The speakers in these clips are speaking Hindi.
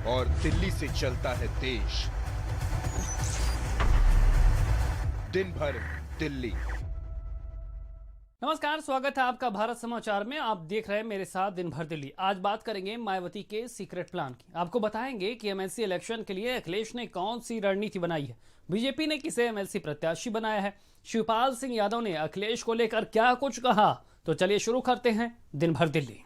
और दिल्ली से चलता है देश। दिन भर दिल्ली। नमस्कार, स्वागत है आपका भारत समाचार में। आप देख रहे हैं मेरे साथ दिन भर दिल्ली। आज बात करेंगे मायावती के सीक्रेट प्लान की। आपको बताएंगे कि एमएलसी इलेक्शन के लिए अखिलेश ने कौन सी रणनीति बनाई है, बीजेपी ने किसे एमएलसी प्रत्याशी बनाया है, शिवपाल सिंह यादव ने अखिलेश को लेकर क्या कुछ कहा। तो चलिए शुरू करते हैं दिन भर दिल्ली।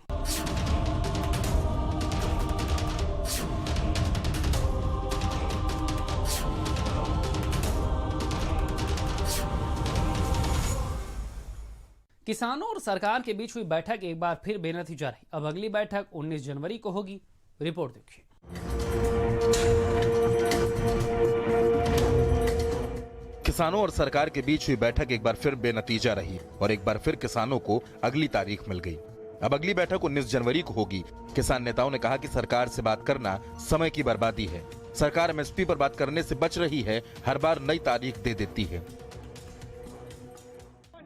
किसानों और सरकार के बीच हुई बैठक एक बार फिर बेनतीजा रही। अब अगली बैठक 19 जनवरी को होगी। रिपोर्ट देखिए। किसानों और सरकार के बीच हुई बैठक एक बार फिर बेनतीजा रही और एक बार फिर किसानों को अगली तारीख मिल गई। अब अगली बैठक 19 जनवरी को होगी। किसान नेताओं ने कहा कि सरकार से बात करना समय की बर्बादी है। सरकार एमएसपी पर बात करने से बच रही है, हर बार नई तारीख दे देती है।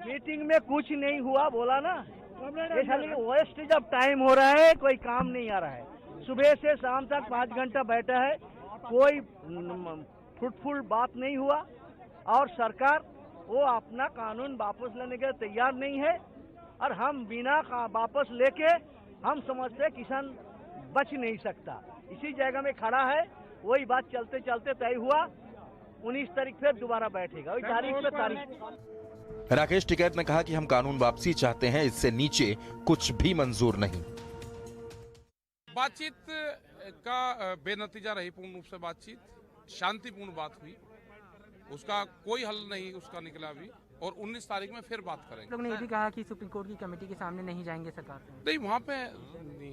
मीटिंग में कुछ नहीं हुआ बोला ना, ये खाली वेस्ट जब टाइम हो रहा है, कोई काम नहीं आ रहा है। सुबह से शाम तक 5 घंटा बैठा है, कोई फ्रूटफुल बात नहीं हुआ और सरकार वो अपना कानून वापस लेने के तैयार नहीं है। और हम बिना वापस लेके हम समझते किसान बच नहीं सकता, इसी जगह में खड़ा है। वही बात चलते चलते तय हुआ 19 तारीख फिर दोबारा बैठेगा, वही तारीख पे तारीख। राकेश टिकैत ने कहा कि हम कानून वापसी चाहते हैं, इससे नीचे कुछ भी मंजूर नहीं। बातचीत का बेनतीजा रही। पूर्ण रूप से बातचीत शांतिपूर्ण बात हुई, उसका कोई हल नहीं उसका निकला अभी, और 19 तारीख में फिर बात करेंगे। लोग ने ये भी कहा कि सुप्रीम कोर्ट की कमेटी के सामने नहीं जाएंगे सरकार से। नहीं, वहाँ पे नहीं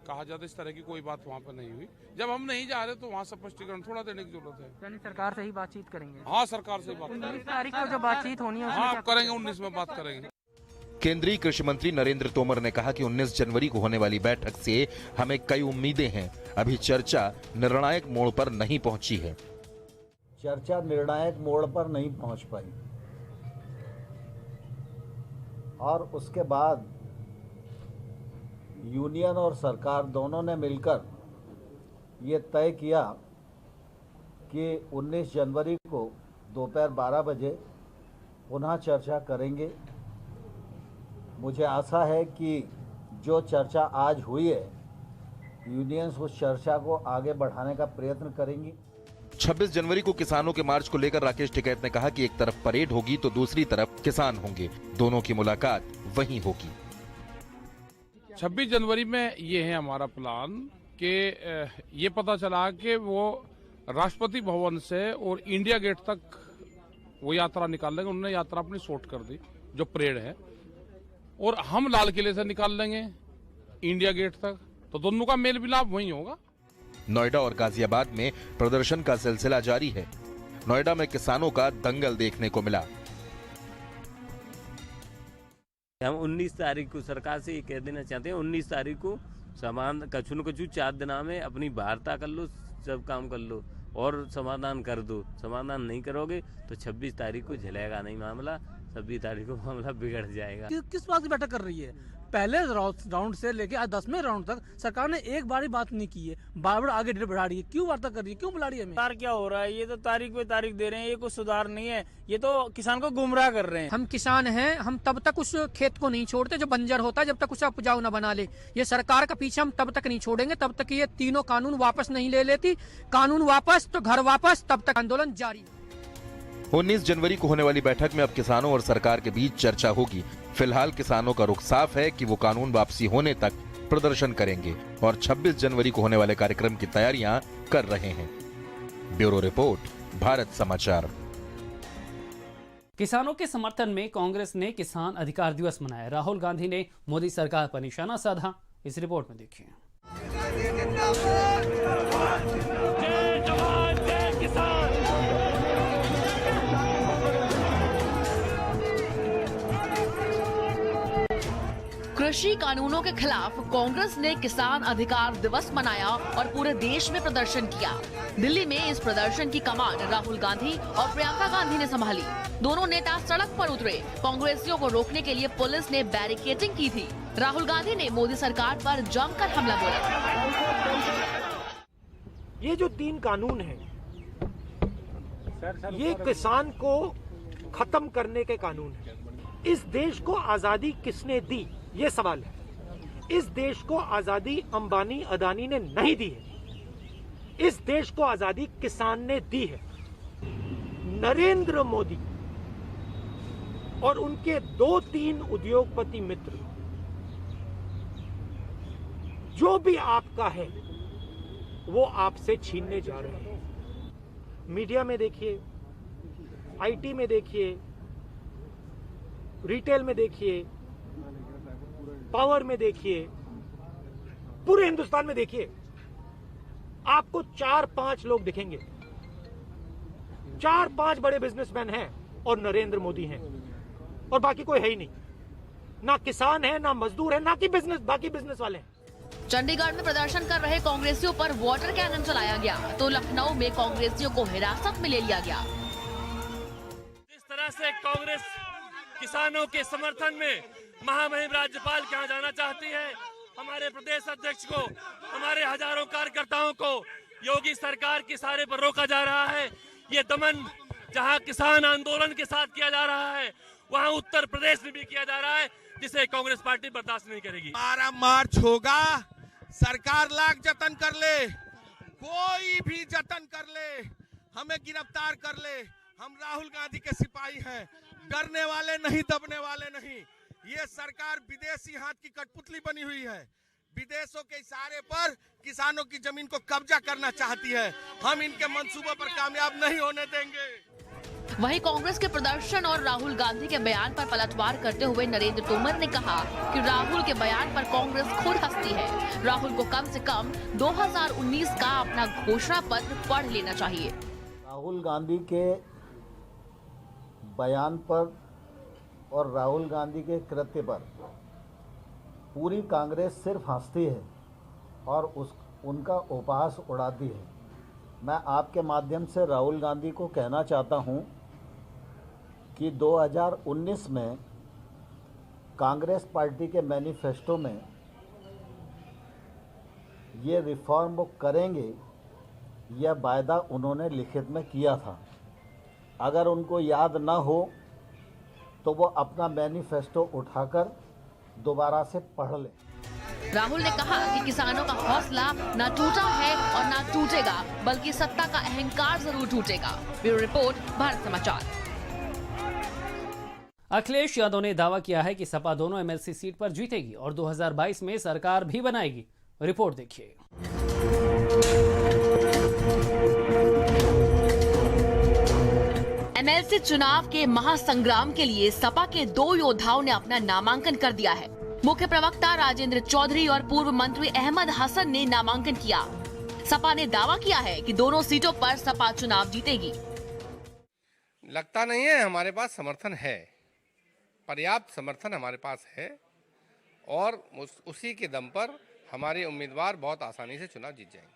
कहा जाता, इस तरह की कोई बात वहाँ पे नहीं हुई। जब हम नहीं जा रहे तो वहाँ स्पष्टीकरण थोड़ा देने की जरूरत है। यानी सरकार से ही बातचीत करेंगे। हाँ, सरकार से ही बात 19 तारीख को जो बातचीत होनी है हाँ करेंगे, 19 में बात करेंगे। केंद्रीय कृषि मंत्री नरेंद्र तोमर ने कहा कि 19 जनवरी को होने वाली बैठक से हमें कई उम्मीदें हैं। अभी चर्चा निर्णायक मोड़ पर नहीं पहुंची है। चर्चा निर्णायक मोड़ पर नहीं पहुंच पाई और उसके बाद यूनियन और सरकार दोनों ने मिलकर ये तय किया कि 19 जनवरी को दोपहर 12 बजे पुनः चर्चा करेंगे। मुझे आशा है कि जो चर्चा आज हुई है, यूनियंस उस चर्चा को आगे बढ़ाने का प्रयत्न करेंगी। 26 जनवरी को किसानों के मार्च को लेकर राकेश टिकैत ने कहा कि एक तरफ परेड होगी तो दूसरी तरफ किसान होंगे, दोनों की मुलाकात वहीं होगी। 26 जनवरी में ये है हमारा प्लान कि ये पता चला कि वो राष्ट्रपति भवन से और इंडिया गेट तक वो यात्रा निकाल लेंगे। उन्होंने यात्रा अपनी शॉर्ट कर दी, जो परेड है, और हम लाल किले से निकाल लेंगे इंडिया गेट तक, तो दोनों का मेल मिलाप वहीं होगा। नोएडा और गाजियाबाद में प्रदर्शन का सिलसिला जारी है। नोएडा में किसानों का दंगल देखने को मिला। हम 19 तारीख को सरकार से ये कह देना चाहते हैं, 19 तारीख को समान कछु न कछु 4 दिना में अपनी वार्ता कर लो, सब काम कर लो और समाधान कर दो। समाधान नहीं करोगे तो 26 तारीख को झलेगा नहीं मामला, 26 तारीख को मामला बिगड़ जाएगा। किस बात की बैठक कर रही है? पहले राउंड से लेके आज 10वें राउंड तक सरकार ने एक बार ही बात नहीं की है, बार-बार आगे डेट बढ़ा रही है। क्यों वार्ता कर रही है, क्यों बुला रही है हमें? सुधार क्या हो रहा है? ये तो तारीख पे तारीख दे रहे हैं, ये कोई सुधार नहीं है, ये तो किसान को गुमराह कर रहे हैं। हम किसान हैं, हम तब तक उस खेत को नहीं छोड़ते जो बंजर होता है, जब तक उसे उपजाऊ न बना ले। ये सरकार का पीछे हम तब तक नहीं छोड़ेंगे, तब तक ये तीनों कानून वापस नहीं ले लेती। कानून वापस तो घर वापस, तब तक आंदोलन जारी। 19 जनवरी को होने वाली बैठक में अब किसानों और सरकार के बीच चर्चा होगी। फिलहाल किसानों का रुख साफ है कि वो कानून वापसी होने तक प्रदर्शन करेंगे और 26 जनवरी को होने वाले कार्यक्रम की तैयारियां कर रहे हैं। ब्यूरो रिपोर्ट, भारत समाचार। किसानों के समर्थन में कांग्रेस ने किसान अधिकार दिवस मनाया। राहुल गांधी ने मोदी सरकार पर निशाना साधा। इस रिपोर्ट में देखिए। कृषि कानूनों के खिलाफ कांग्रेस ने किसान अधिकार दिवस मनाया और पूरे देश में प्रदर्शन किया। दिल्ली में इस प्रदर्शन की कमान राहुल गांधी और प्रियंका गांधी ने संभाली। दोनों नेता सड़क पर उतरे। कांग्रेसियों को रोकने के लिए पुलिस ने बैरिकेडिंग की थी। राहुल गांधी ने मोदी सरकार पर जमकर हमला बोला। ये जो 3 कानून हैं, ये किसान को खत्म करने के कानून हैं। इस देश को आजादी किसने दी, ये सवाल है। इस देश को आजादी अंबानी अदानी ने नहीं दी है। इस देश को आजादी किसान ने दी है। नरेंद्र मोदी और उनके 2-3 उद्योगपति मित्र, जो भी आपका है वो आपसे छीनने जा रहे हैं। मीडिया में देखिए, आईटी में देखिए, रिटेल में देखिए, पावर में देखिए, पूरे हिंदुस्तान में देखिए, आपको 4-5 लोग दिखेंगे। 4-5 बड़े बिजनेसमैन हैं और नरेंद्र मोदी हैं, और बाकी कोई है ही नहीं। ना किसान है, ना मजदूर है, ना कि बाकी बिजनेस वाले हैं। चंडीगढ़ में प्रदर्शन कर रहे कांग्रेसियों पर वाटर कैनन चलाया गया तो लखनऊ में कांग्रेसियों को हिरासत में ले लिया गया। जिस तरह से कांग्रेस किसानों के समर्थन में महामहिम राज्यपाल के यहाँ जाना चाहती है, हमारे प्रदेश अध्यक्ष को, हमारे हजारों कार्यकर्ताओं को योगी सरकार के इशारे पर रोका जा रहा है। ये दमन जहाँ किसान आंदोलन के साथ किया जा रहा है, वहाँ उत्तर प्रदेश में भी किया जा रहा है, जिसे कांग्रेस पार्टी बर्दाश्त नहीं करेगी। हमारा मार्च होगा, सरकार लाख जतन कर ले, कोई भी जतन कर ले, हमें गिरफ्तार कर ले, हम राहुल गांधी के सिपाही हैं, डरने वाले नहीं, दबने वाले नहीं। ये सरकार विदेशी हाथ की कठपुतली बनी हुई है, विदेशों के इशारे पर किसानों की जमीन को कब्जा करना चाहती है। हम इनके मंसूबों पर कामयाब नहीं होने देंगे। वहीं कांग्रेस के प्रदर्शन और राहुल गांधी के बयान पर पलटवार करते हुए नरेंद्र तोमर ने कहा कि राहुल के बयान पर कांग्रेस खुद हंसती है। राहुल को कम से कम 2019 का अपना घोषणा पत्र पढ़ लेना चाहिए। राहुल गांधी के बयान पर और राहुल गांधी के कृत्य पर पूरी कांग्रेस सिर्फ हंसती है और उनका उपहास उड़ाती है। मैं आपके माध्यम से राहुल गांधी को कहना चाहता हूं कि 2019 में कांग्रेस पार्टी के मैनिफेस्टो में ये रिफॉर्म वो करेंगे, यह वायदा उन्होंने लिखित में किया था। अगर उनको याद ना हो तो वो अपना मैनिफेस्टो उठाकर दोबारा से पढ़ लें। राहुल ने कहा कि किसानों का हौसला न टूटा है और न टूटेगा, बल्कि सत्ता का अहंकार जरूर टूटेगा। ब्यूरो रिपोर्ट, भारत समाचार। अखिलेश यादव ने दावा किया है कि सपा दोनों एमएलसी सीट पर जीतेगी और 2022 में सरकार भी बनाएगी। रिपोर्ट देखिए। एमएलसी चुनाव के महासंग्राम के लिए सपा के 2 योद्धाओं ने अपना नामांकन कर दिया है। मुख्य प्रवक्ता राजेंद्र चौधरी और पूर्व मंत्री अहमद हसन ने नामांकन किया। सपा ने दावा किया है कि दोनों सीटों पर सपा चुनाव जीतेगी। लगता नहीं है, हमारे पास समर्थन है, पर्याप्त समर्थन हमारे पास है और उसी के दम पर हमारे उम्मीदवार बहुत आसानी से चुनाव जीत जाएंगे।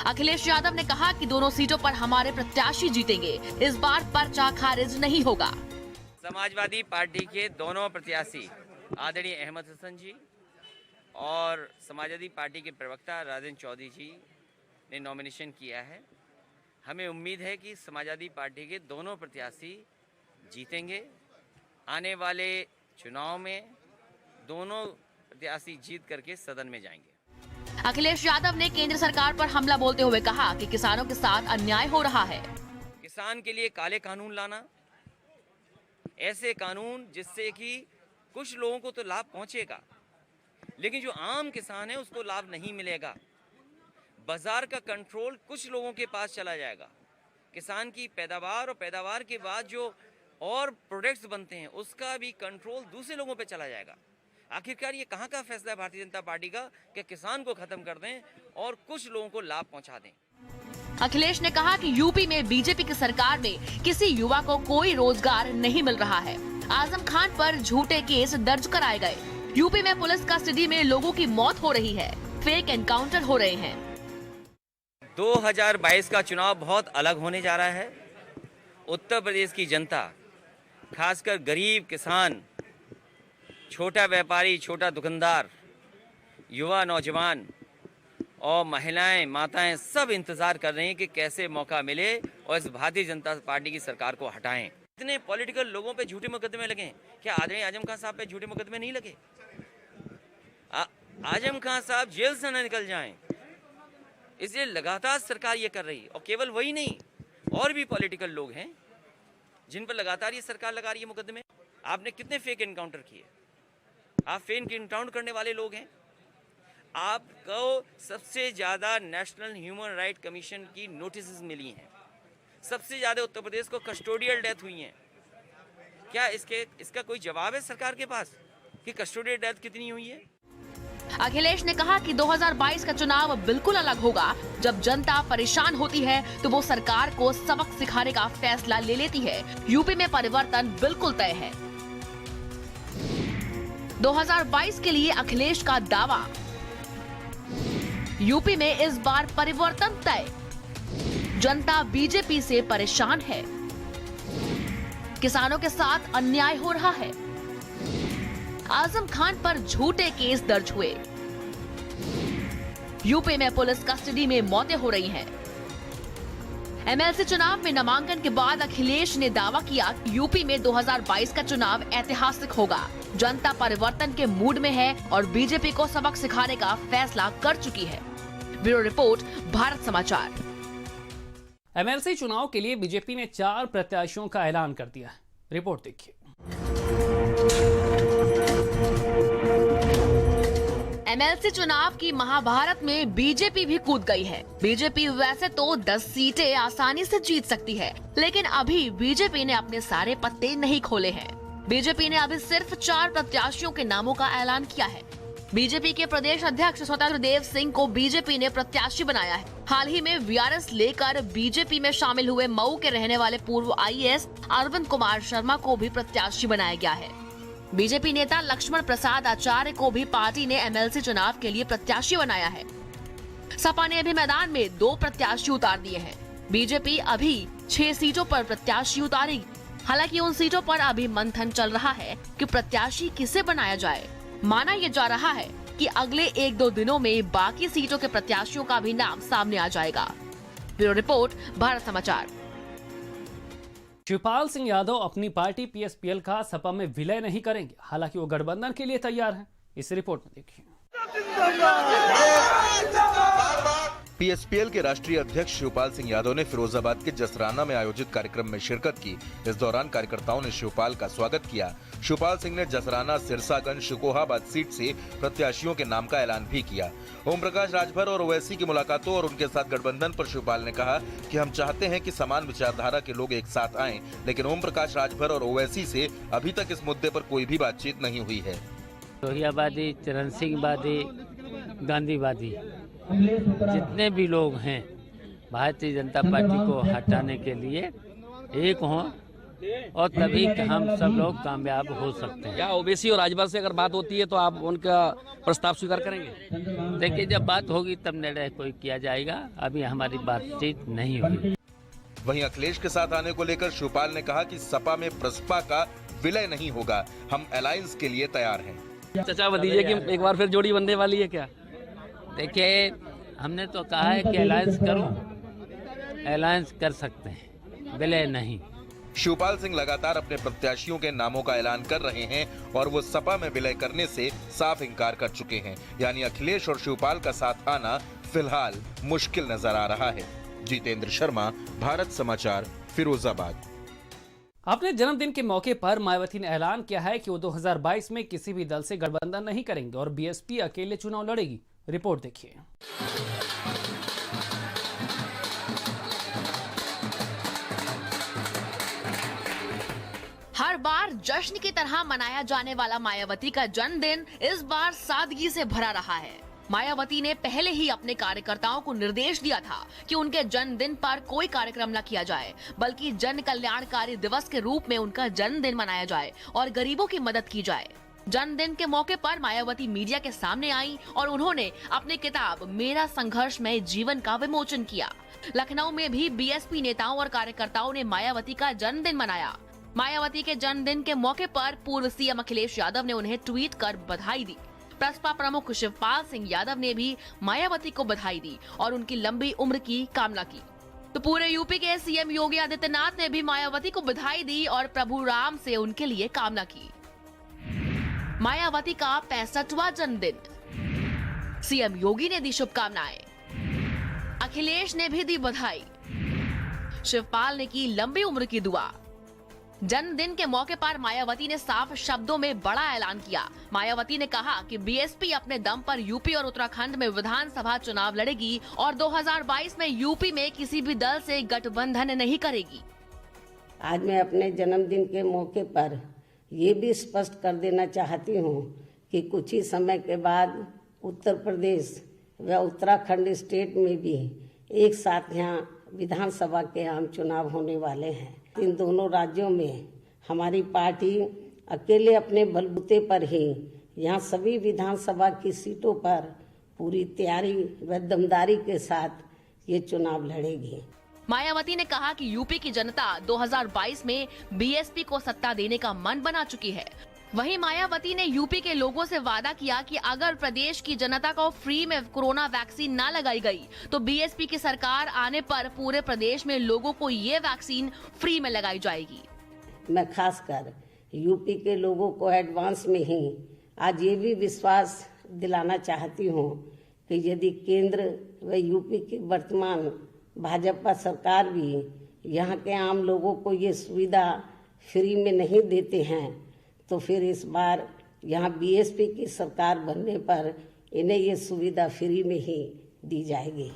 अखिलेश यादव ने कहा कि दोनों सीटों पर हमारे प्रत्याशी जीतेंगे, इस बार पर्चा खारिज नहीं होगा। समाजवादी पार्टी के दोनों प्रत्याशी आदरणीय अहमद हसन जी और समाजवादी पार्टी के प्रवक्ता राजेंद्र चौधरी जी ने नॉमिनेशन किया है। हमें उम्मीद है कि समाजवादी पार्टी के दोनों प्रत्याशी जीतेंगे। आने वाले चुनाव में दोनों प्रत्याशी जीत करके सदन में जाएंगे। अखिलेश यादव ने केंद्र सरकार पर हमला बोलते हुए कहा कि किसानों के साथ अन्याय हो रहा है। किसान के लिए काले कानून लाना, ऐसे कानून जिससे कि कुछ लोगों को तो लाभ पहुंचेगा, लेकिन जो आम किसान है उसको लाभ नहीं मिलेगा। बाजार का कंट्रोल कुछ लोगों के पास चला जाएगा। किसान की पैदावार और पैदावार के बाद जो और प्रोडक्ट्स बनते हैं उसका भी कंट्रोल दूसरे लोगों पे चला जाएगा। आखिरकार ये कहाँ का फैसला है भारतीय जनता पार्टी का कि किसान को खत्म कर दें और कुछ लोगों को लाभ पहुंचा दें। अखिलेश ने कहा कि यूपी में बीजेपी की सरकार में किसी युवा को कोई रोजगार नहीं मिल रहा है। आजम खान पर झूठे केस दर्ज कराए गए। यूपी में पुलिस कस्टडी में लोगों की मौत हो रही है, फेक एनकाउंटर हो रहे हैं। 2022 का चुनाव बहुत अलग होने जा रहा है। उत्तर प्रदेश की जनता, खासकर गरीब किसान, छोटा व्यापारी, छोटा दुकानदार, युवा, नौजवान और महिलाएं, माताएं सब इंतजार कर रही हैं कि कैसे मौका मिले और इस भारतीय जनता पार्टी की सरकार को हटाएं। इतने पॉलिटिकल लोगों पे झूठे मुकदमे लगे, क्या आदरणीय आजम खान साहब पे झूठे मुकदमे नहीं लगे? आजम खान साहब जेल से न निकल जाएं, इसलिए लगातार सरकार ये कर रही है। और केवल वही नहीं, और भी पॉलिटिकल लोग हैं जिन पर लगातार ये सरकार लगा रही है मुकदमे। आपने कितने फेक एनकाउंटर किए? आप फेक एनकाउंटर करने वाले लोग हैं। आपको सबसे ज़्यादा नेशनल ह्यूमन राइट कमीशन की नोटिस मिली हैं, सबसे ज़्यादा उत्तर प्रदेश को कस्टोडियल डेथ हुई हैं। क्या इसका कोई जवाब है सरकार के पास कि कस्टोडियल डेथ कितनी हुई है? अखिलेश ने कहा कि 2022 का चुनाव बिल्कुल अलग होगा। जब जनता परेशान होती है तो वो सरकार को सबक सिखाने का फैसला ले लेती है। यूपी में परिवर्तन बिल्कुल तय है। 2022 के लिए अखिलेश का दावा, यूपी में इस बार परिवर्तन तय। जनता बीजेपी से परेशान है। किसानों के साथ अन्याय हो रहा है। आजम खान पर झूठे केस दर्ज हुए। यूपी में पुलिस कस्टडी में मौतें हो रही हैं। एमएलसी चुनाव में नामांकन के बाद अखिलेश ने दावा किया कि यूपी में 2022 का चुनाव ऐतिहासिक होगा। जनता परिवर्तन के मूड में है और बीजेपी को सबक सिखाने का फैसला कर चुकी है। ब्यूरो रिपोर्ट, भारत समाचार। एमएलसी चुनाव के लिए बीजेपी ने 4 प्रत्याशियों का ऐलान कर दिया है। रिपोर्ट देखिए। एमएलसी चुनाव की महाभारत में बीजेपी भी कूद गई है। बीजेपी वैसे तो 10 सीटें आसानी से जीत सकती है, लेकिन अभी बीजेपी ने अपने सारे पत्ते नहीं खोले हैं। बीजेपी ने अभी सिर्फ 4 प्रत्याशियों के नामों का ऐलान किया है। बीजेपी के प्रदेश अध्यक्ष स्वतंत्र देव सिंह को बीजेपी ने प्रत्याशी बनाया है। हाल ही में वीआरएस लेकर बीजेपी में शामिल हुए मऊ के रहने वाले पूर्व आईएएस अरविंद कुमार शर्मा को भी प्रत्याशी बनाया गया है। बीजेपी नेता लक्ष्मण प्रसाद आचार्य को भी पार्टी ने एमएलसी चुनाव के लिए प्रत्याशी बनाया है। सपा ने अभी मैदान में 2 प्रत्याशी उतार दिए हैं। बीजेपी अभी 6 सीटों पर प्रत्याशी उतारेगी। हालांकि उन सीटों पर अभी मंथन चल रहा है कि प्रत्याशी किसे बनाया जाए। माना यह जा रहा है कि अगले 1-2 दिनों में बाकी सीटों के प्रत्याशियों का भी नाम सामने आ जाएगा। ब्यूरो रिपोर्ट, भारत समाचार। शिवपाल सिंह यादव अपनी पार्टी पीएसपीएल का सपा में विलय नहीं करेंगे। हालांकि वो गठबंधन के लिए तैयार हैं। इस रिपोर्ट में देखिए। पीएसपीएल के राष्ट्रीय अध्यक्ष शिवपाल सिंह यादव ने फिरोजाबाद के जसराना में आयोजित कार्यक्रम में शिरकत की। इस दौरान कार्यकर्ताओं ने शिवपाल का स्वागत किया। शिवपाल सिंह ने जसराना, सिरसागंज, शिकोहाबाद सीट से प्रत्याशियों के नाम का ऐलान भी किया। ओम प्रकाश राजभर और ओवैसी की मुलाकातों और उनके साथ गठबंधन पर शिवपाल ने कहा कि हम चाहते हैं कि समान विचारधारा के लोग एक साथ आएं, लेकिन ओम प्रकाश राजभर और ओवैसी से अभी तक इस मुद्दे पर कोई भी बातचीत नहीं हुई है। लोहियाबादी, चरण सिंहवादी, गांधीवादी, जितने भी लोग हैं भारतीय जनता पार्टी को हटाने के लिए एक हों और तभी हम सब लोग कामयाब हो सकते हैं। क्या ओवैसी और राजभर से अगर बात होती है तो आप उनका प्रस्ताव स्वीकार करेंगे? देखिए, जब बात होगी तब निर्णय कोई किया जाएगा। अभी हमारी बातचीत नहीं हुई। वहीं अखिलेश के साथ आने को लेकर शिवपाल ने कहा कि सपा में प्रसपा का विलय नहीं होगा, हम अलायंस के लिए तैयार हैं। चर्चा बताइए कि एक बार फिर जोड़ी बनने वाली है क्या? देखिए, हमने तो कहा है कि अलायंस करो, अलायंस कर सकते हैं, विलय नहीं। शिवपाल सिंह लगातार अपने प्रत्याशियों के नामों का ऐलान कर रहे हैं और वो सपा में विलय करने से साफ इनकार कर चुके हैं। यानी अखिलेश और शिवपाल का साथ आना फिलहाल मुश्किल नजर आ रहा है। जितेंद्र शर्मा, भारत समाचार, फिरोजाबाद। अपने जन्मदिन के मौके पर मायावती ने ऐलान किया है कि वो 2022 में किसी भी दल से गठबंधन नहीं करेंगे और बीएसपी अकेले चुनाव लड़ेगी। रिपोर्ट देखिए। हर बार जश्न की तरह मनाया जाने वाला मायावती का जन्मदिन इस बार सादगी से भरा रहा है। मायावती ने पहले ही अपने कार्यकर्ताओं को निर्देश दिया था कि उनके जन्मदिन पर कोई कार्यक्रम न किया जाए, बल्कि जन कल्याणकारी दिवस के रूप में उनका जन्मदिन मनाया जाए और गरीबों की मदद की जाए। जन्मदिन के मौके पर मायावती मीडिया के सामने आई और उन्होंने अपनी किताब मेरा संघर्षमय जीवन का विमोचन किया। लखनऊ में भी बीएसपी नेताओं और कार्यकर्ताओं ने मायावती का जन्मदिन मनाया। मायावती के जन्मदिन के मौके पर पूर्व सीएम अखिलेश यादव ने उन्हें ट्वीट कर बधाई दी। प्रसपा प्रमुख शिवपाल सिंह यादव ने भी मायावती को बधाई दी और उनकी लंबी उम्र की कामना की। तो पूरे यूपी के सीएम योगी आदित्यनाथ ने भी मायावती को बधाई दी और प्रभु राम से उनके लिए कामना की। मायावती का 65वां जन्मदिन, सीएम योगी ने दी शुभकामनाएं, अखिलेश ने भी दी बधाई, शिवपाल ने की लंबी उम्र की दुआ। जन्मदिन के मौके पर मायावती ने साफ शब्दों में बड़ा ऐलान किया। मायावती ने कहा कि बीएसपी अपने दम पर यूपी और उत्तराखंड में विधानसभा चुनाव लड़ेगी और 2022 में यूपी में किसी भी दल से गठबंधन नहीं करेगी। आज मैं अपने जन्मदिन के मौके पर ये भी स्पष्ट कर देना चाहती हूँ कि कुछ ही समय के बाद उत्तर प्रदेश व उत्तराखंड स्टेट में भी एक साथ यहाँ विधानसभा के आम चुनाव होने वाले हैं। इन दोनों राज्यों में हमारी पार्टी अकेले अपने बलबूते पर ही यहाँ सभी विधानसभा की सीटों पर पूरी तैयारी व दमदारी के साथ ये चुनाव लड़ेगी। मायावती ने कहा कि यूपी की जनता 2022 में बीएसपी को सत्ता देने का मन बना चुकी है। वहीं मायावती ने यूपी के लोगों से वादा किया कि अगर प्रदेश की जनता को फ्री में कोरोना वैक्सीन न लगाई गई तो बीएसपी की सरकार आने पर पूरे प्रदेश में लोगों को ये वैक्सीन फ्री में लगाई जाएगी। मैं खासकर यूपी के लोगों को एडवांस में ही आज ये भी विश्वास दिलाना चाहती हूँ कि यदि केंद्र व यूपी की वर्तमान भाजपा सरकार भी यहाँ के आम लोगों को ये सुविधा फ्री में नहीं देते हैं तो फिर इस बार यहाँ बीएसपी की सरकार बनने पर इन्हें ये सुविधा फ्री में ही दी जाएगी।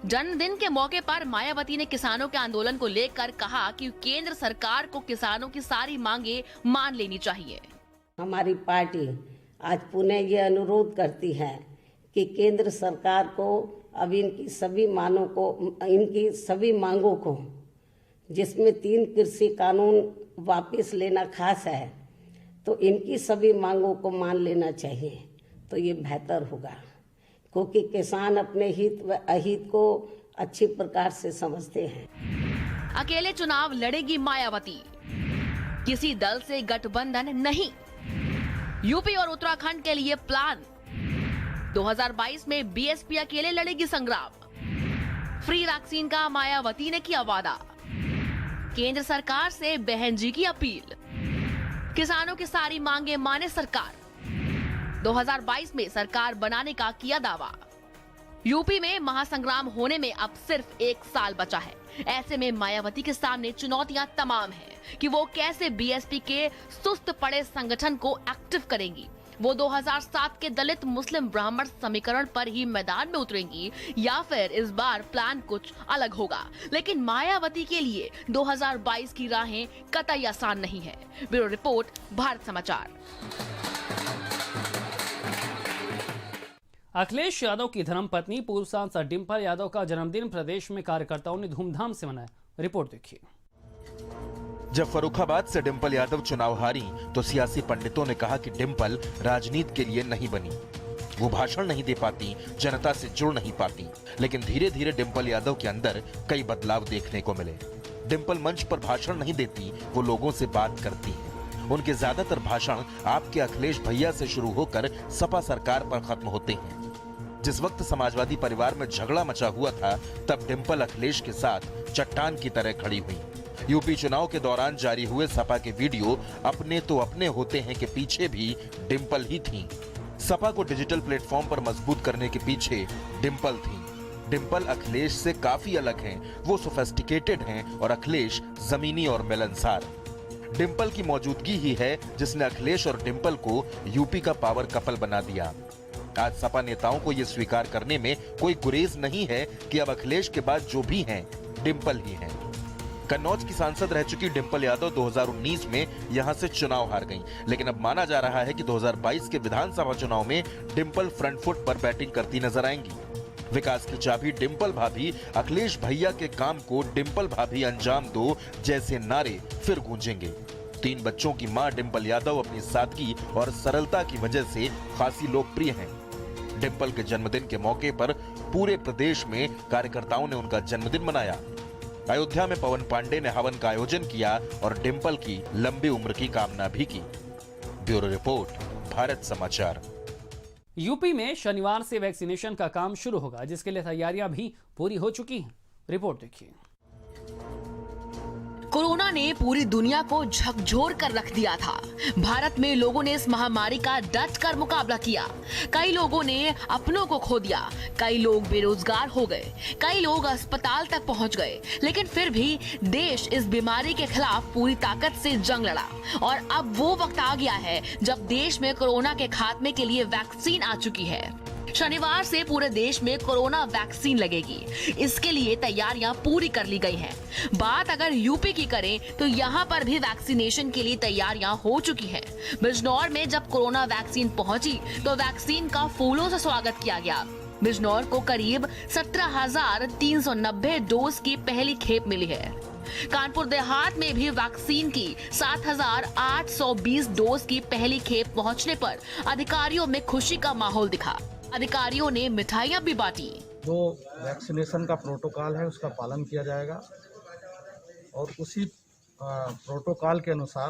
जन्मदिन के मौके पर मायावती ने किसानों के आंदोलन को लेकर कहा कि केंद्र सरकार को किसानों की सारी मांगे मान लेनी चाहिए। हमारी पार्टी आज पुनः ये अनुरोध करती है कि केंद्र सरकार को अब इनकी सभी मांगों को जिसमें 3 कृषि कानून वापस लेना खास है तो इनकी सभी मांगों को मान लेना चाहिए तो ये बेहतर होगा, क्योंकि किसान अपने हित व अहित को अच्छी प्रकार से समझते हैं। अकेले चुनाव लड़ेगी मायावती, किसी दल से गठबंधन नहीं। यूपी और उत्तराखंड के लिए प्लान, 2022 में बीएसपी अकेले लड़ेगी संग्राम। फ्री वैक्सीन का मायावती ने किया वादा, केंद्र सरकार से बहन जी की अपील, किसानों की सारी मांगे माने सरकार, 2022 में सरकार बनाने का किया दावा। यूपी में महासंग्राम होने में अब सिर्फ 1 साल बचा है। ऐसे में मायावती के सामने चुनौतियां तमाम हैं कि वो कैसे बीएसपी के सुस्त पड़े संगठन को एक्टिव करेंगी। वो 2007 के दलित मुस्लिम ब्राह्मण समीकरण पर ही मैदान में उतरेंगी या फिर इस बार प्लान कुछ अलग होगा। लेकिन मायावती के लिए 2022 की राहें कतई आसान नहीं है। ब्यूरो रिपोर्ट, भारत समाचार। अखिलेश यादव की धर्मपत्नी पूर्व सांसद डिंपल यादव का जन्मदिन प्रदेश में कार्यकर्ताओं ने धूमधाम से मनाया। रिपोर्ट देखिए। जब फर्रुखाबाद से डिंपल यादव चुनाव हारी तो सियासी पंडितों ने कहा कि डिंपल राजनीति के लिए नहीं बनी, वो भाषण नहीं दे पाती, जनता से जुड़ नहीं पाती। लेकिन धीरे धीरे डिंपल यादव के अंदर कई बदलाव देखने को मिले। डिंपल मंच पर भाषण नहीं देती, वो लोगों से बात करती है। उनके ज्यादातर भाषण आपके अखिलेश भैया से शुरू होकर सपा सरकार पर खत्म होते हैं। जिस वक्त समाजवादी परिवार में झगड़ा मचा हुआ था तब डिंपल अखिलेश के साथ चट्टान की तरह खड़ी हुई। यूपी चुनाव के दौरान जारी हुए सपा के वीडियो अपने तो अपने होते हैं के पीछे भी डिंपल ही थीं। सपा को डिजिटल प्लेटफॉर्म पर मजबूत करने के पीछे डिंपल थीं। डिंपल अखिलेश से काफी अलग हैं, वो सोफिस्टिकेटेड हैं और अखिलेश जमीनी और मिलनसार। डिंपल की मौजूदगी ही है जिसने अखिलेश और डिंपल को यूपी का पावर कपल बना दिया। आज सपा नेताओं को यह स्वीकार करने में कोई गुरेज नहीं है कि अब अखिलेश के बाद जो भी हैं डिंपल ही हैं। कन्नौज की सांसद रह चुकी डिंपल यादव 2019 में यहां से चुनाव हार गईं, लेकिन अब माना जा रहा है कि 2022 के विधानसभा चुनाव में डिंपल फ्रंट फुट पर बैटिंग करती नजर आएंगी। विकास की चाबी डिंपल भाभी, अखिलेश भैया के काम को डिंपल भाभी अंजाम दो जैसे नारे फिर गूंजेंगे। 3 बच्चों की मां डिंपल यादव अपनी सादगी और सरलता की वजह से खासी लोकप्रिय हैं। डिंपल के जन्मदिन के मौके पर पूरे प्रदेश में कार्यकर्ताओं ने उनका जन्मदिन मनाया। अयोध्या में पवन पांडे ने हवन का आयोजन किया और डिंपल की लंबी उम्र की कामना भी की। ब्यूरो रिपोर्ट, भारत समाचार। यूपी में शनिवार से वैक्सीनेशन का काम शुरू होगा, जिसके लिए तैयारियां भी पूरी हो चुकी हैं। रिपोर्ट देखिए। कोरोना ने पूरी दुनिया को झकझोर कर रख दिया था। भारत में लोगों ने इस महामारी का डट कर मुकाबला किया। कई लोगों ने अपनों को खो दिया, कई लोग बेरोजगार हो गए, कई लोग अस्पताल तक पहुंच गए, लेकिन फिर भी देश इस बीमारी के खिलाफ पूरी ताकत से जंग लड़ा। और अब वो वक्त आ गया है जब देश में कोरोना के खात्मे के लिए वैक्सीन आ चुकी है। शनिवार से पूरे देश में कोरोना वैक्सीन लगेगी। इसके लिए तैयारियां पूरी कर ली गई हैं। बात अगर यूपी की करें तो यहाँ पर भी वैक्सीनेशन के लिए तैयारियां हो चुकी हैं। बिजनौर में जब कोरोना वैक्सीन पहुंची तो वैक्सीन का फूलों से स्वागत किया गया। बिजनौर को करीब 17,390 डोज की पहली खेप मिली है। कानपुर देहात में भी वैक्सीन की 7,820 डोज की पहली खेप पहुंचने पर अधिकारियों में खुशी का माहौल दिखा। अधिकारियों ने मिठाइयां भी बांटी। जो वैक्सीनेशन का प्रोटोकॉल है उसका पालन किया जाएगा और उसी प्रोटोकॉल के अनुसार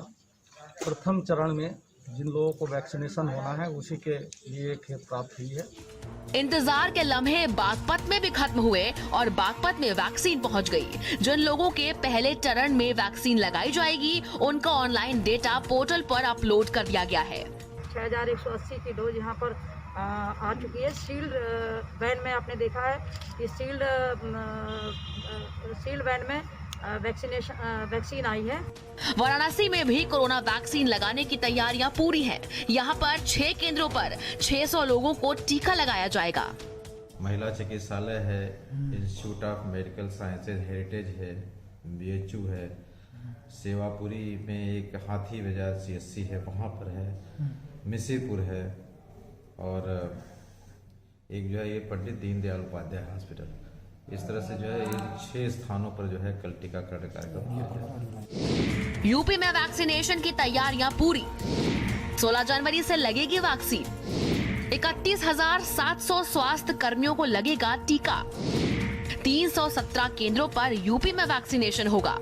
प्रथम चरण में जिन लोगों को वैक्सीनेशन होना है उसी के लिए खेप प्राप्त हुई है। इंतजार के लम्हे बागपत में भी खत्म हुए और बागपत में वैक्सीन पहुंच गई। जिन लोगों के पहले चरण में वैक्सीन लगाई जाएगी उनका ऑनलाइन डेटा पोर्टल पर अपलोड कर दिया गया है। 6,180 की डोज यहाँ पर आ चुकी है। सील्ड वैन में आपने देखा है कि सील्ड वैन में वैक्सीन आई है। वाराणसी में भी कोरोना वैक्सीन लगाने की तैयारियां पूरी हैं। यहाँ पर 6 केंद्रों पर 600 लोगों को टीका लगाया जाएगा। महिला चिकित्सालय है, institute of medical sciences heritage है, BHU है, सेवापुरी में एक हाथी बाजार CSC है, वहाँ पर है, मिसिरपुर है और एक जो है ये पंडित दीनदयाल उपाध्याय हॉस्पिटल। इस तरह से जो है 6 स्थानों पर जो है कल टीकाकरण कार्यक्रम किया जाएगा। यूपी में वैक्सीनेशन की तैयारियां पूरी। 16 जनवरी से लगेगी वैक्सीन। 31,700 स्वास्थ्य कर्मियों को लगेगा टीका। 317 केंद्रों पर यूपी में वैक्सीनेशन होगा।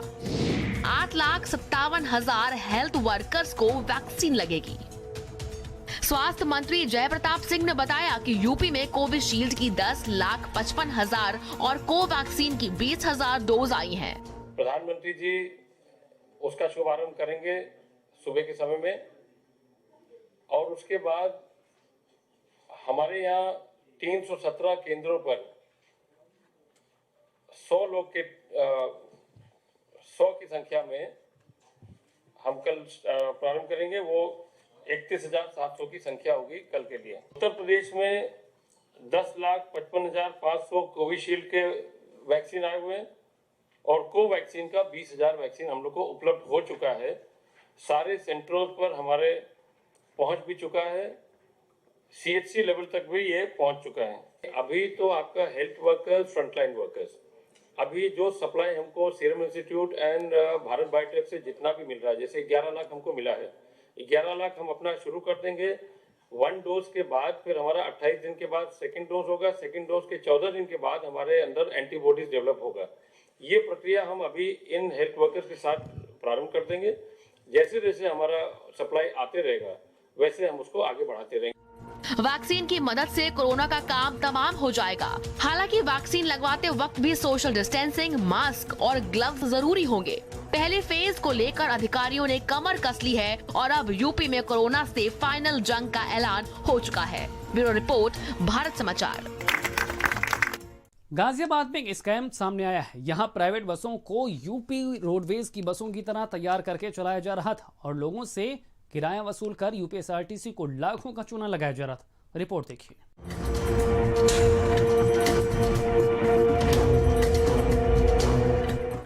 8,57,000 हेल्थ वर्कर्स को वैक्सीन लगेगी। स्वास्थ्य मंत्री जय प्रताप सिंह ने बताया कि यूपी में कोविशील्ड की 10,55,000 और कोवैक्सीन की 20,000 डोज आई हैं। प्रधानमंत्री जी उसका शुभारंभ करेंगे सुबह के समय में और उसके बाद हमारे यहाँ 317 केंद्रों पर 100 लोग के 100 की संख्या में हम कल प्रारंभ करेंगे। वो 31,700 की संख्या होगी कल के लिए। उत्तर प्रदेश में 10,55,500 कोविशील्ड के वैक्सीन आए हुए हैं और कोवैक्सीन का 20,000 वैक्सीन हम लोग को उपलब्ध हो चुका है। सारे सेंटरों पर हमारे पहुंच भी चुका है। CHC लेवल तक भी ये पहुंच चुका है। अभी तो आपका हेल्थ वर्कर्स, फ्रंटलाइन वर्कर्स, अभी जो सप्लाई हमको serum institute and Bharat biotech से जितना भी मिल रहा है, जैसे 11 लाख हमको मिला है, 11 लाख हम अपना शुरू कर देंगे। 1 डोज के बाद फिर हमारा 28 दिन के बाद सेकंड डोज होगा। सेकंड डोज के 14 दिन के बाद हमारे अंदर एंटीबॉडीज डेवलप होगा। ये प्रक्रिया हम अभी इन हेल्थ वर्कर्स के साथ प्रारंभ कर देंगे। जैसे जैसे हमारा सप्लाई आते रहेगा वैसे हम उसको आगे बढ़ाते रहेंगे। वैक्सीन की मदद से कोरोना का काम तमाम हो जाएगा। हालांकि वैक्सीन लगवाते वक्त भी सोशल डिस्टेंसिंग, मास्क और ग्लव्स जरूरी होंगे। पहले फेज को लेकर अधिकारियों ने कमर कस ली है और अब यूपी में कोरोना से फाइनल जंग का ऐलान हो चुका है। ब्यूरो रिपोर्ट, भारत समाचार। गाजियाबाद में एक स्कैम सामने आया है। यहाँ प्राइवेट बसों को यूपी रोडवेज की बसों की तरह तैयार करके चलाया जा रहा था और लोगों से किराया वसूल कर यूपीएसआरटीसी को लाखों का चूना लगाया जा रहा था। रिपोर्ट देखिए।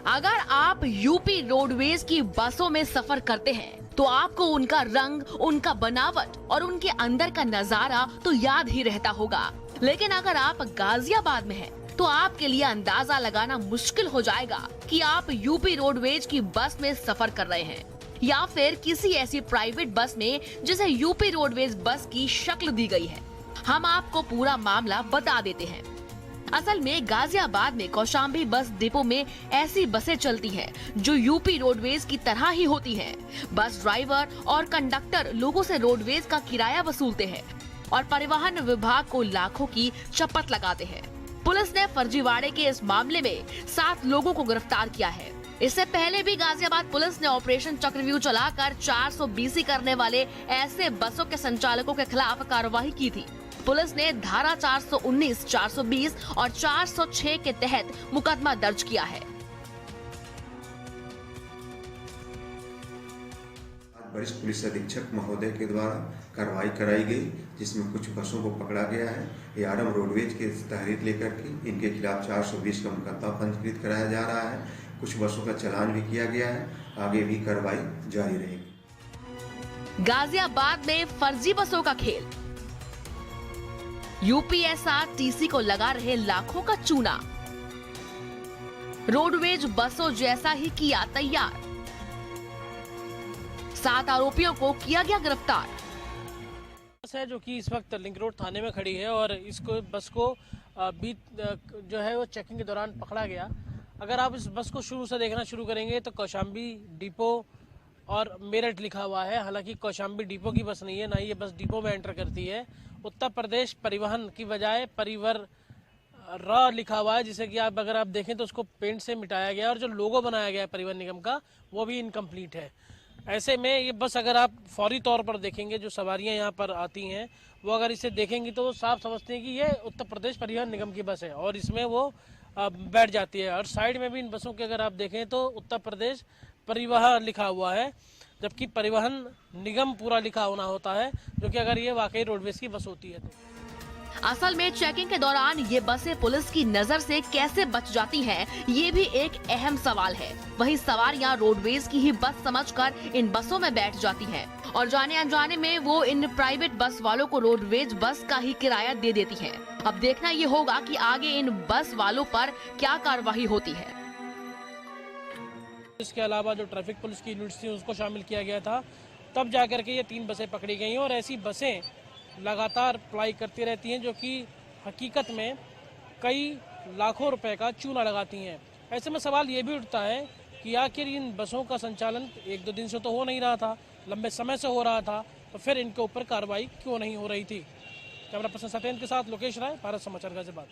अगर आप यूपी रोडवेज की बसों में सफर करते हैं तो आपको उनका रंग, उनका बनावट और उनके अंदर का नजारा तो याद ही रहता होगा। लेकिन अगर आप गाजियाबाद में हैं तो आपके लिए अंदाजा लगाना मुश्किल हो जाएगा कि आप यूपी रोडवेज की बस में सफर कर रहे हैं या फिर किसी ऐसी प्राइवेट बस में जिसे यूपी रोडवेज बस की शक्ल दी गई है। हम आपको पूरा मामला बता देते हैं। असल में गाजियाबाद में कौशाम्बी बस डिपो में ऐसी बसें चलती हैं जो यूपी रोडवेज की तरह ही होती हैं। बस ड्राइवर और कंडक्टर लोगों से रोडवेज का किराया वसूलते हैं। और परिवहन विभाग को लाखों की शपथ लगाते हैं। पुलिस ने फर्जीवाड़े के इस मामले में 7 लोगों को गिरफ्तार किया है। इससे पहले भी गाजियाबाद पुलिस ने ऑपरेशन चक्रव्यूह चलाकर 420 करने वाले ऐसे बसों के संचालकों के खिलाफ कार्रवाई की थी। पुलिस ने धारा 419, 420 और 406 के तहत मुकदमा दर्ज किया है। वरिष्ठ पुलिस अधीक्षक महोदय के द्वारा कार्रवाई कराई गई, जिसमें कुछ बसों को पकड़ा गया है। एआरएम रोडवेज के तहरीर लेकर के इनके खिलाफ 420 का मुकदमा पंजीकृत कराया जा रहा है। कुछ बसों का चालान भी किया गया है। आगे भी कार्रवाई जारी रहेगी। गाजियाबाद में फर्जी बसों का खेल, यूपीएसआरटीसी को लगा रहे लाखों का चूना। रोडवेज बसों जैसा ही किया तैयार। 7 आरोपियों को किया गया गिरफ्तार। बस है जो कि इस वक्त लिंक रोड थाने में खड़ी है और इसको बस को बीच जो है वो चेकिंग के दौरान पकड़ा गया। अगर आप इस बस को शुरू से देखना शुरू करेंगे तो कौशाम्बी डिपो और मेरठ लिखा हुआ है। हालांकि कौशाम्बी डिपो की बस नहीं है, ना ही ये बस डिपो में एंटर करती है। उत्तर प्रदेश परिवहन की बजाय परिवर र लिखा हुआ है, जिसे कि आप अगर आप देखें तो उसको पेंट से मिटाया गया और जो लोगो बनाया गया है परिवहन निगम का वो भी इनकम्प्लीट है। ऐसे में ये बस अगर आप फौरी तौर पर देखेंगे, जो सवारियां यहाँ पर आती हैं वो अगर इसे देखेंगी तो वो साफ समझते हैं कि ये उत्तर प्रदेश परिवहन निगम की बस है और इसमें वो बैठ जाती है। और साइड में भी इन बसों के अगर आप देखें तो उत्तर प्रदेश परिवहन लिखा हुआ है, जबकि परिवहन निगम पूरा लिखा होना होता है, जो कि अगर ये वाकई रोडवेज की बस होती है तो। असल में चेकिंग के दौरान ये बसें पुलिस की नजर से कैसे बच जाती हैं, ये भी एक अहम सवाल है। वहीं सवारियां रोडवेज की ही बस समझकर इन बसों में बैठ जाती हैं और जाने अनजाने में वो इन प्राइवेट बस वालों को रोडवेज बस का ही किराया दे देती हैं। अब देखना ये होगा कि आगे इन बस वालों पर क्या कार्रवाई होती है। इसके अलावा जो ट्रैफिक पुलिस की यूनिट्स थी उसको शामिल किया गया था, तब जाकर के ये 3 बसें पकड़ी गई और ऐसी बसें लगातार अप्लाई करती रहती हैं, जो कि हकीकत में कई लाखों रुपए का चूना लगाती हैं। ऐसे में सवाल ये भी उठता है कि आखिर इन बसों का संचालन 1-2 दिन से तो हो नहीं रहा था, लंबे समय से हो रहा था, तो फिर इनके ऊपर कार्रवाई क्यों नहीं हो रही थी। कैमरा पर्सन सत्येंद्र के साथ लोकेश राय, भारत समाचार गाजियाबाद।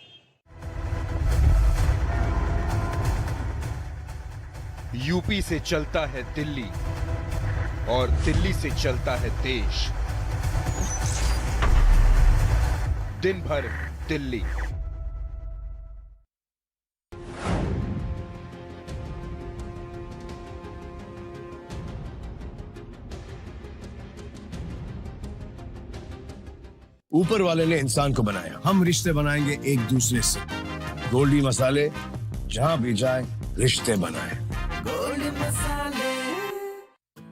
यूपी से चलता है दिल्ली और दिल्ली से चलता है देश। दिन भर दिल्ली। ऊपर वाले ने इंसान को बनाया, हम रिश्ते बनाएंगे एक दूसरे से। गोल्डी मसाले, जहां भी जाए रिश्ते बनाए।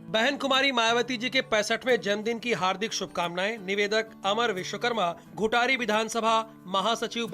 बहन कुमारी मायावती जी के 65वें जन्मदिन की हार्दिक शुभकामनाएं। निवेदक अमर विश्वकर्मा, घुटारी विधानसभा महासचिव।